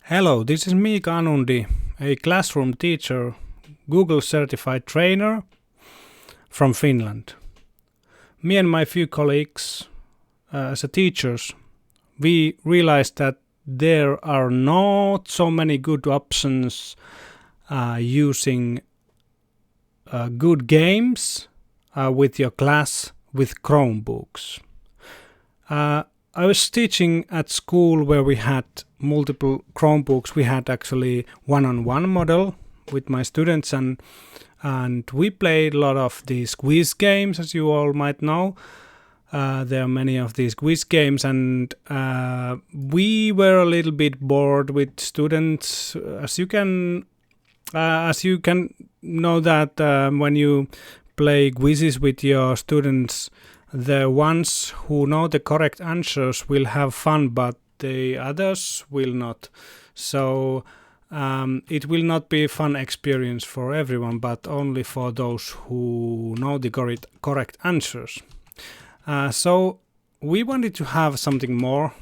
Hello, this is Miika Anundi, a classroom teacher, Google certified trainer from Finland. Me and my few colleagues as teachers, we realized that there are not so many good options using good games with your class with Chromebooks. I was teaching at school where we had multiple Chromebooks. We had actually one-on-one model with my students and we played a lot of these quiz games, as you all might know. There are many of these quiz games and we were a little bit bored with students. As you can know that when you play quizzes with your students, the ones who know the correct answers will have fun, but the others will not. So it will not be a fun experience for everyone, but only for those who know the correct answers. So we wanted to have something more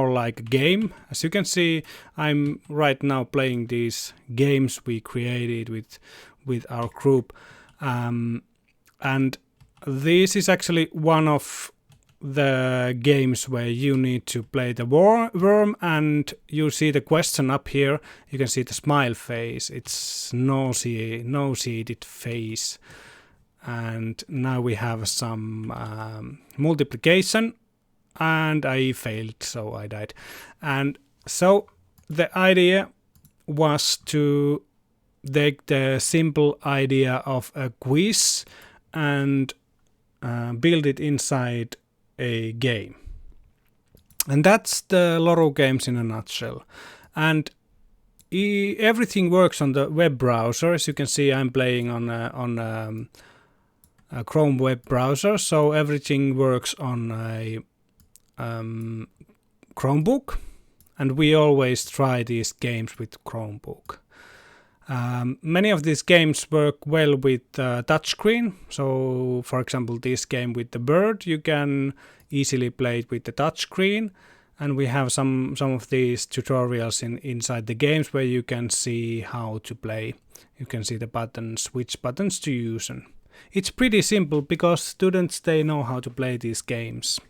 like a game. As you can see, I'm right now playing these games we created with our group, and this is actually one of the games where you need to play the worm, and you see the question up here. You can see the smile face. It's nauseated face. And now we have some multiplication, and I failed, so I died. And so the idea was to take the simple idea of a quiz and build it inside a game. And that's the Loru games in a nutshell. And everything works on the web browser. As you can see, I'm playing on a Chrome web browser, so everything works on a Chromebook, and we always try these games with Chromebook. Many of these games work well with touchscreen. So, for example, this game with the bird, you can easily play it with the touchscreen. And we have some of these tutorials inside the games where you can see how to play. You can see the buttons, which buttons to use. And it's pretty simple because students, they know how to play these games.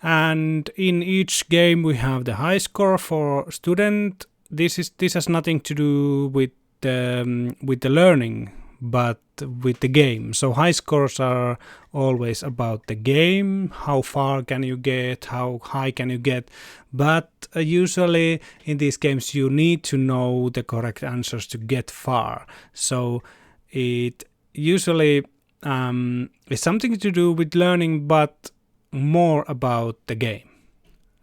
And in each game we have the high score for student. This has nothing to do with the learning, but with the game. So high scores are always about the game. How far can you get? How high can you get? But usually in these games you need to know the correct answers to get far. So it usually is something to do with learning, but more about the game.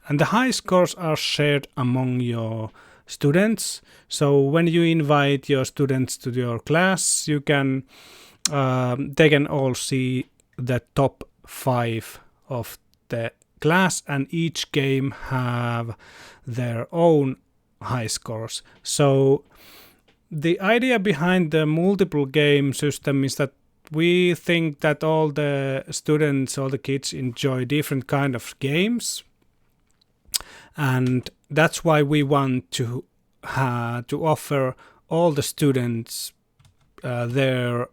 And the high scores are shared among your students. So when you invite your students to your class, you can they can all see the top 5 of the class, and each game have their own high scores. So the idea behind the multiple game system is that we think that all the students, all the kids enjoy different kind of games. And that's why we want to offer all the students their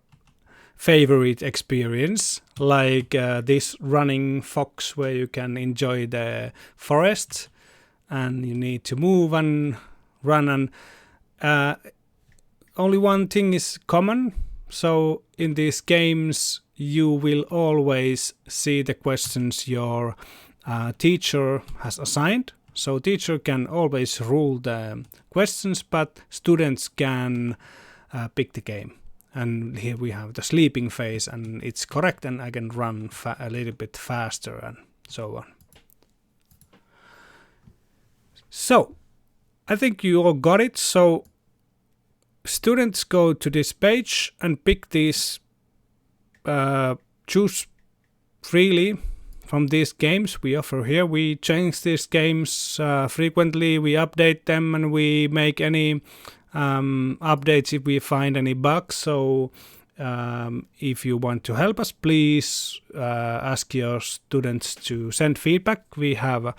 favorite experience, like this running fox where you can enjoy the forest and you need to move and run. And only one thing is common. So in these games you will always see the questions your teacher has assigned. So teacher can always rule the questions, but students can pick the game. And here we have the sleeping phase, and it's correct, and I can run a little bit faster and so on. So I think you all got it. So students go to this page and pick these, choose freely from these games we offer here. We change these games frequently, we update them, and we make any updates if we find any bugs. So if you want to help us, please ask your students to send feedback. We have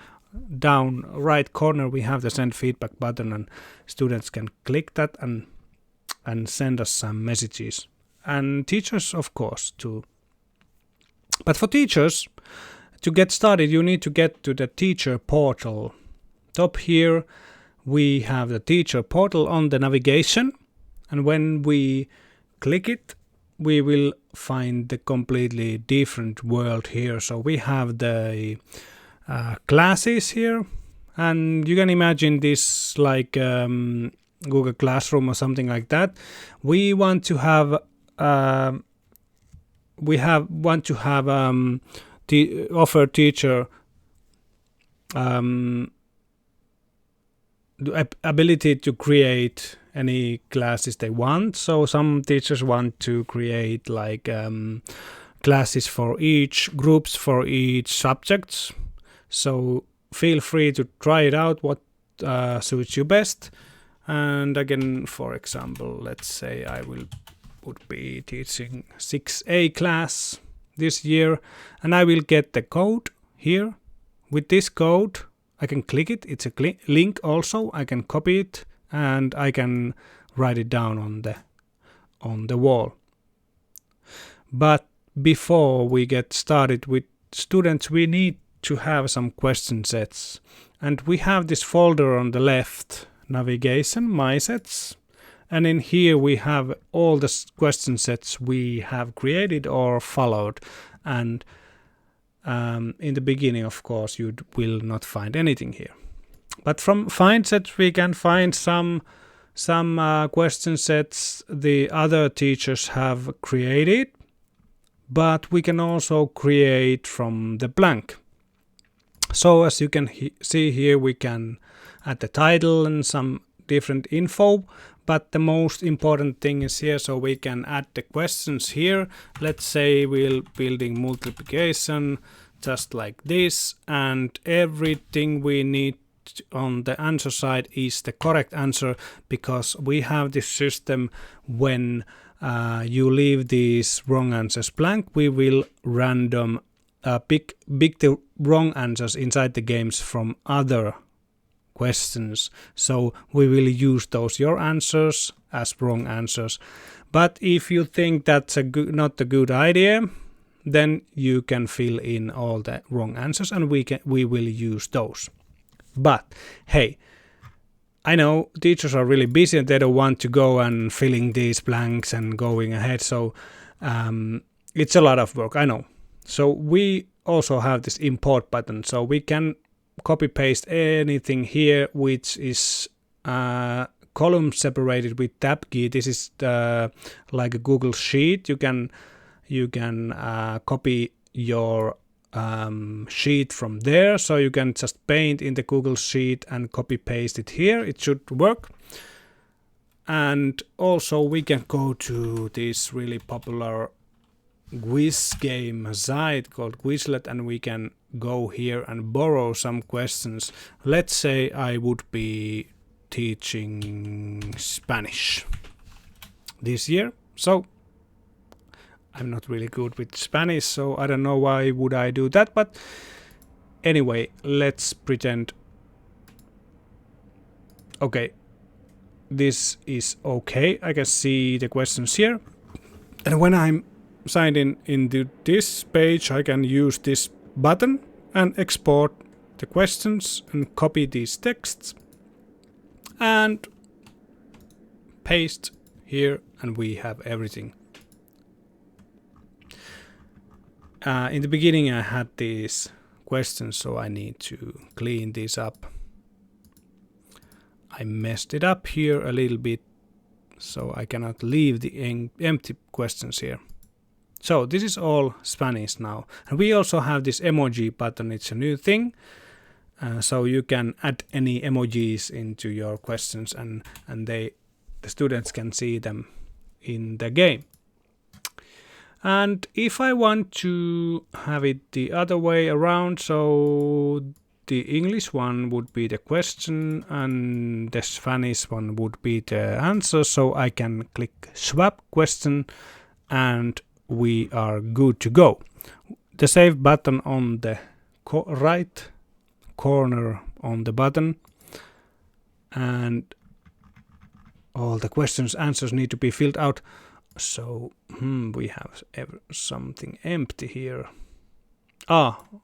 down right corner we have the send feedback button, and students can click that and send us some messages, and teachers of course too. But for teachers, to get started you need to get to the teacher portal. Top here we have the teacher portal on the navigation, and when we click it we will find the completely different world here. So we have the classes here, and you can imagine this like Google Classroom or something like that. We want to have offer teacher the ability to create any classes they want. So some teachers want to create like classes for each groups for each subjects. So feel free to try it out what suits you best. And again, for example, let's say I would be teaching 6A class this year, and I will get the code here. With this code I can click it, it's a link also, I can copy it and I can write it down on the wall. But before we get started with students, we need to have some question sets, and we have this folder on the left, navigation, my sets, and in here we have all the question sets we have created or followed. And in the beginning, of course, you will not find anything here. But from find sets we can find some question sets the other teachers have created, but we can also create from the blank. So as you can see here, we can add the title and some different info, but the most important thing is here, so we can add the questions here. Let's say we're building multiplication just like this, and everything we need on the answer side is the correct answer, because we have this system when you leave these wrong answers blank, we will random pick the wrong answers inside the games from other questions. So we will use those your answers as wrong answers. But if you think that's not a good idea, then you can fill in all the wrong answers, and we will use those. But hey, I know teachers are really busy and they don't want to go and filling these blanks and going ahead. So it's a lot of work, I know. So we also have this import button, so we can copy paste anything here which is column separated with tab key. This is like a Google Sheet. You can copy your sheet from there, so you can just paint in the Google Sheet and copy paste it here. It should work. And also we can go to this really popular quiz game site called Quizlet, and we can go here and borrow some questions. Let's say I would be teaching Spanish this year, so I'm not really good with Spanish, so I don't know why would I do that, but anyway, let's pretend. Okay, this is okay. I can see the questions here, and when I'm signed into this page, I can use this button and export the questions and copy these texts and paste here, and we have everything. In the beginning I had these questions, so I need to clean these up. I messed it up here a little bit, so I cannot leave the empty questions here. So this is all Spanish now, and we also have this emoji button. It's a new thing, so you can add any emojis into your questions, and the students can see them in the game. And if I want to have it the other way around, so the English one would be the question and the Spanish one would be the answer, so I can click swap question and we are good to go. The save button on the right corner on the button, and all the questions answers need to be filled out. So we have something empty here.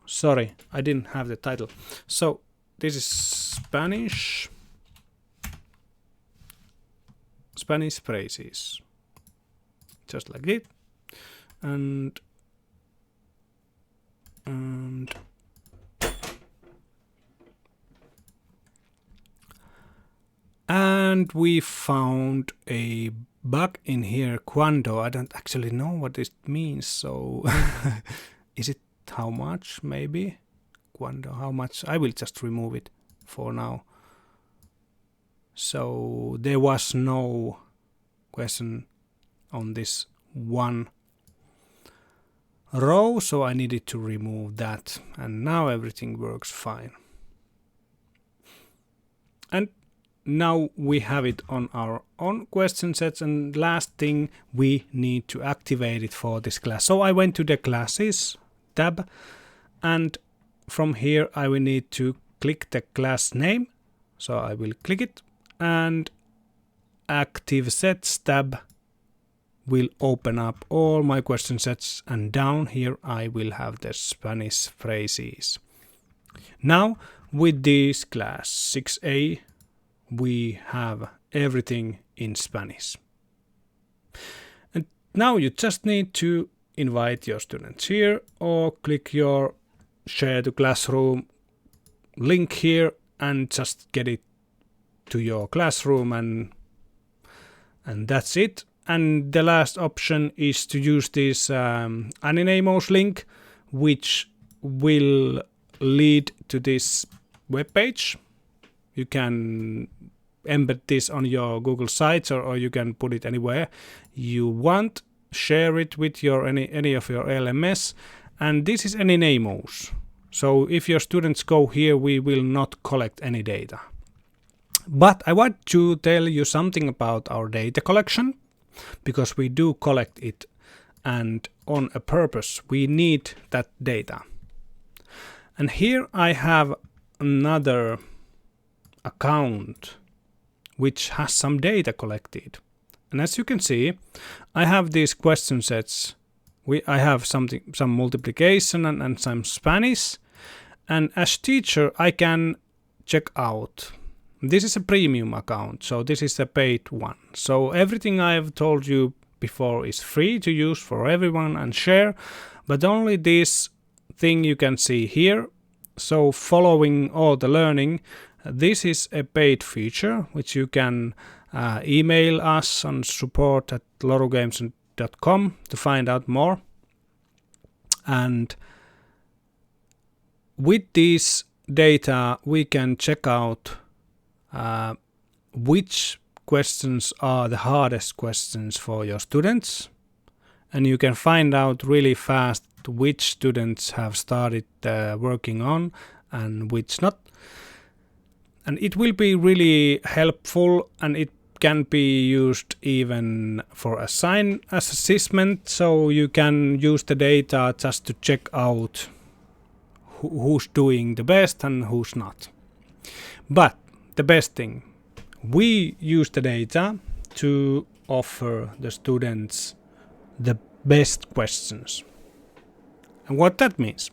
Sorry, I didn't have the title. So this is Spanish phrases, just like this, and we found a bug in here, cuando. I don't actually know what this means, so is it how much, maybe? Cuando, how much? I will just remove it for now. So there was no question on this one row, so I needed to remove that, and now everything works fine. And now we have it on our own question sets, and last thing, we need to activate it for this class. So I went to the classes tab, and from here I will need to click the class name. So I will click it, and active sets tab will open up all my question sets, and down here I will have the Spanish phrases. Now with this class 6A, we have everything in Spanish. And now you just need to invite your students here, or click your share to classroom link here and just get it to your classroom, and that's it. And the last option is to use this Animemos link, which will lead to this web page. You can embed this on your Google Sites, or you can put it anywhere you want. Share it with your any of your LMS, and this is Animemos. So if your students go here, we will not collect any data. But I want to tell you something about our data collection, because we do collect it, and on a purpose. We need that data. And here I have another account which has some data collected. And as you can see, I have these question sets. I have some multiplication and some Spanish. And as teacher, I can check out. This is a premium account, so this is a paid one. So everything I have told you before is free to use for everyone and share, but only this thing you can see here. So following all the learning, this is a paid feature which you can email us on support@lorugames.com to find out more. And with this data, we can check out which questions are the hardest questions for your students, and you can find out really fast which students have started working on and which not. And it will be really helpful, and it can be used even for assessment, so you can use the data just to check out who's doing the best and who's not. But the best thing, we use the data to offer the students the best questions. And what that means,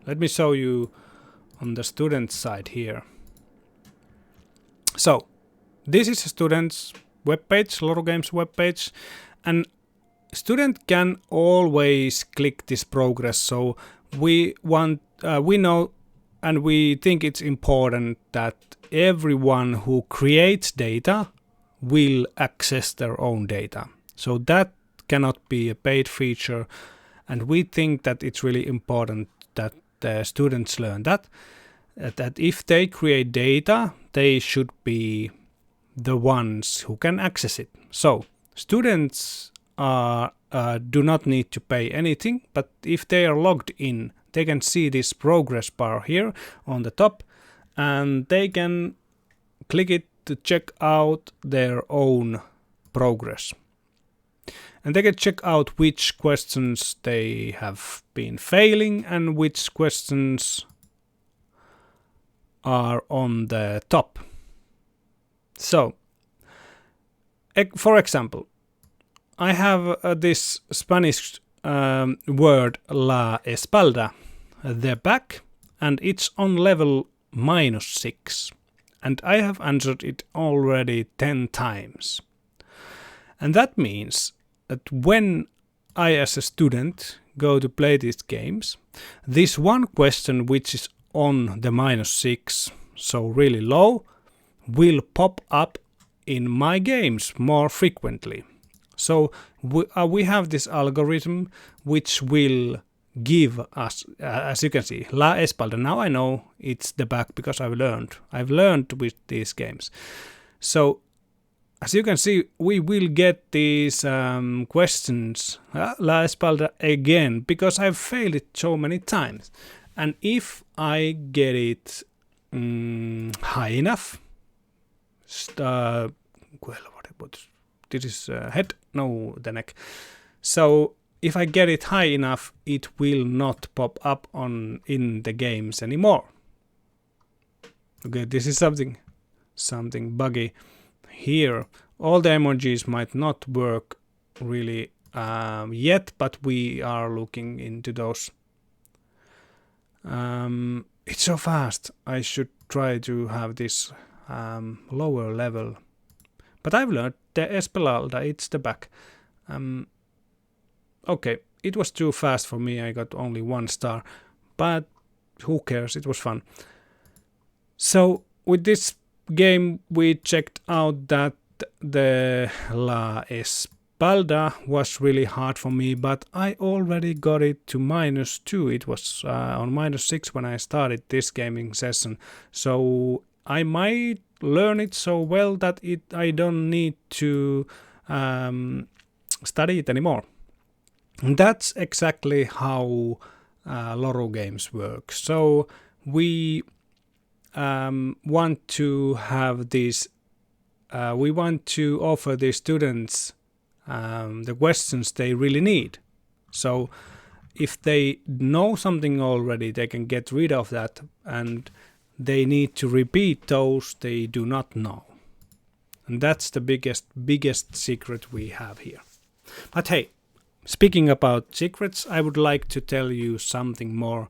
let me show you on the student side here. So this is a student's webpage, Loru Games webpage, and student can always click this progress. So we know and we think it's important that everyone who creates data will access their own data. So that cannot be a paid feature, and we think that it's really important that the students learn that if they create data, they should be the ones who can access it. So students do not need to pay anything, but if they are logged in, they can see this progress bar here on the top, and they can click it to check out their own progress. And they can check out which questions they have been failing and which questions are on the top. So, for example, I have this Spanish word la espalda, the back, and it's on level -6. And I have answered it already 10 times. And that means that when I as a student go to play these games, this one question which is on the -6, so really low, will pop up in my games more frequently. So we have this algorithm which will give us, as you can see, la espalda. Now I know it's the back because I've learned with these games. So as you can see, we will get these questions, la espalda again, because I've failed it so many times. And if I get it high enough, this is head, no, the neck. So if I get it high enough, it will not pop up in the games anymore. Okay, this is something buggy here. All the emojis might not work really yet, but we are looking into those. It's so fast. I should try to have this lower level. But I've learned the espalda, it's the back. Okay, it was too fast for me. I got only 1 star. But who cares? It was fun. So with this game, we checked out that the la espalda was really hard for me, but I already got it to -2. It was on -6 when I started this gaming session. So I might learn it so well that I don't need to study it anymore. And that's exactly how Loru games work. So we want to have this. We want to offer the students the questions they really need. So if they know something already, they can get rid of that, and they need to repeat those they do not know. And that's the biggest secret we have here. But hey, speaking about secrets, I would like to tell you something more.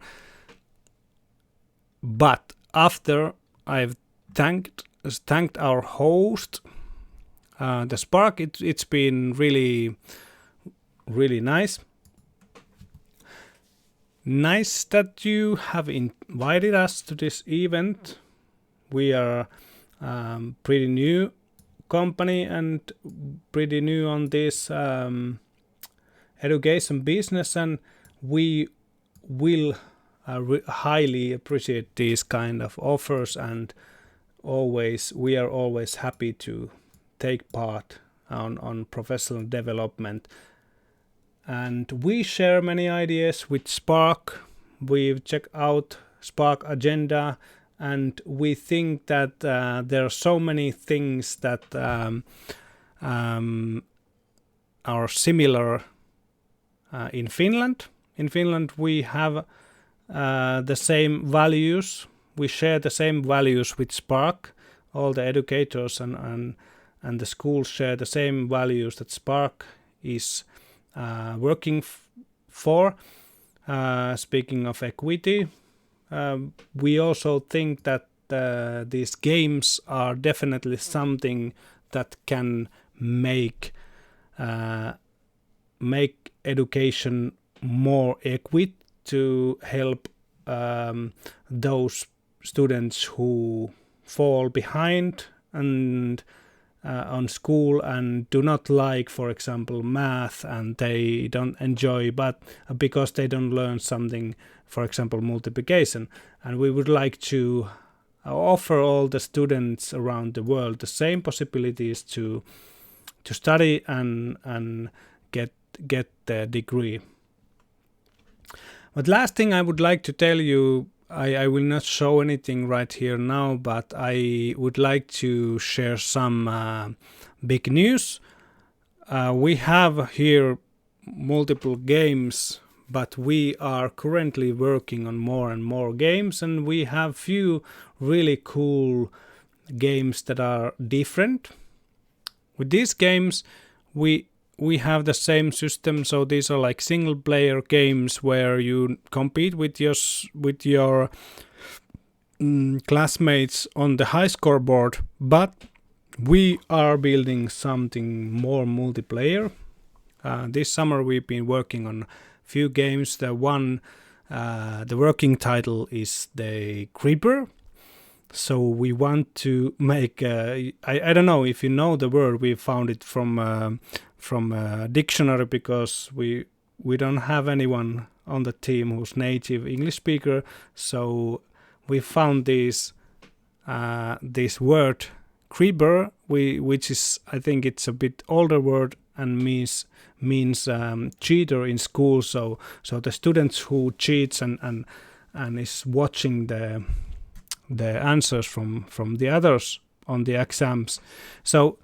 But after I've thanked our host, the SPARCC, it's been really, really nice. Nice that you have invited us to this event. We are pretty new company and pretty new on this education business, and we will highly appreciate these kind of offers, and we are always happy to take part on professional development. And we share many ideas with SPARCC. We've checked out SPARCC agenda, and we think that there are so many things that are similar in Finland. In Finland, we have the same values. We share the same values with SPARCC. All the educators and the schools share the same values that SPARCC is working for. Speaking of equity, we also think that these games are definitely something that can make education more equity to help those students who fall behind and on school and do not like, for example, math, and they don't enjoy, but because they don't learn something, for example, multiplication. And we would like to offer all the students around the world the same possibilities to study and get the degree. But last thing I would like to tell you, I will not show anything right here now, but I would like to share some big news. We have here multiple games but we are currently working on more and more games, and we have few really cool games that are different. With these games, we have the same system, so these are like single player games where you compete with your classmates on the high scoreboard, but we are building something more multiplayer. This summer we've been working on few games. The working title is the Creeper. So we want to make I don't know if you know the word. We found it from a dictionary, because we don't have anyone on the team who's native English speaker. So we found this word Creeper, which is, I think it's a bit older word and means cheater in school. So the students who cheats and is watching the answers from the others on the exams. So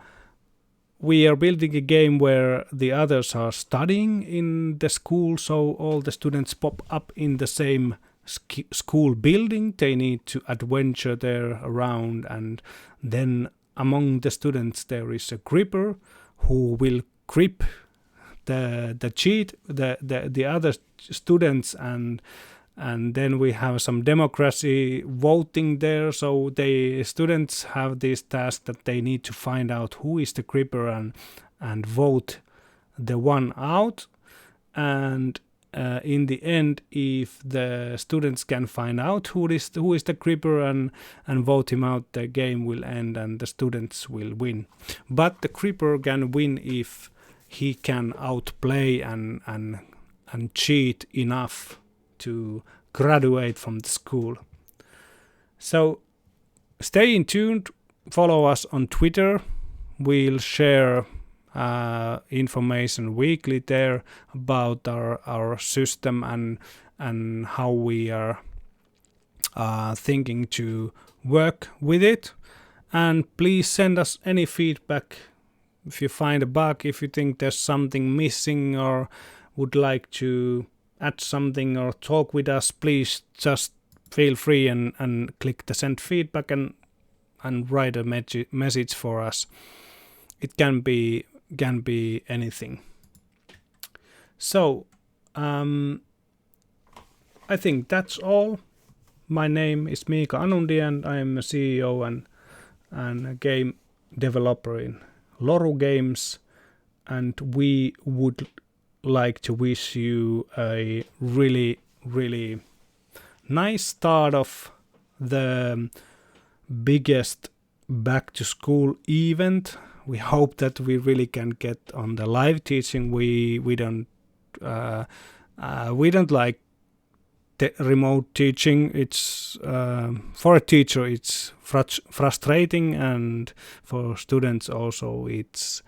we are building a game where the others are studying in the school, so all the students pop up in the same school building. They need to adventure there around, and then among the students there is a creeper who will creep the other students, and then we have some democracy voting there. So the students have this task that they need to find out who is the creeper and vote the one out. And in the end, if the students can find out who is the creeper and vote him out, the game will end and the students will win. But the creeper can win if he can outplay and cheat enough to graduate from the school. So stay in tuned, follow us on Twitter. We'll share information weekly there about our system and how we are thinking to work with it. And please send us any feedback if you find a bug, if you think there's something missing or would like to add something or talk with us. Please just feel free and click the send feedback and write a message for us. It can be anything. So I think that's all. My name is Miika Anundi and I'm a CEO and a game developer in Loru Games, and we would like to wish you a really, really nice start of the biggest back to school event. We hope that we really can get on the live teaching. We don't like remote teaching. It's for a teacher it's frustrating, and for students also it's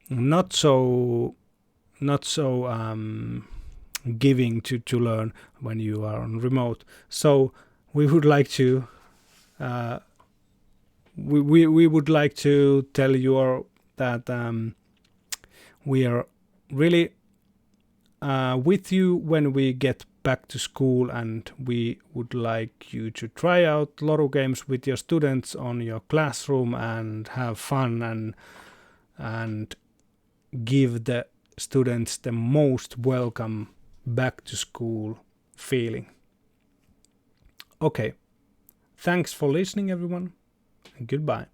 not so giving to learn when you are on remote. So we would like to we would like to tell you that we are really with you when we get back to school, and we would like you to try out Loru games with your students on your classroom and have fun and give the students the most welcome back to school feeling. Okay, thanks for listening everyone, and goodbye.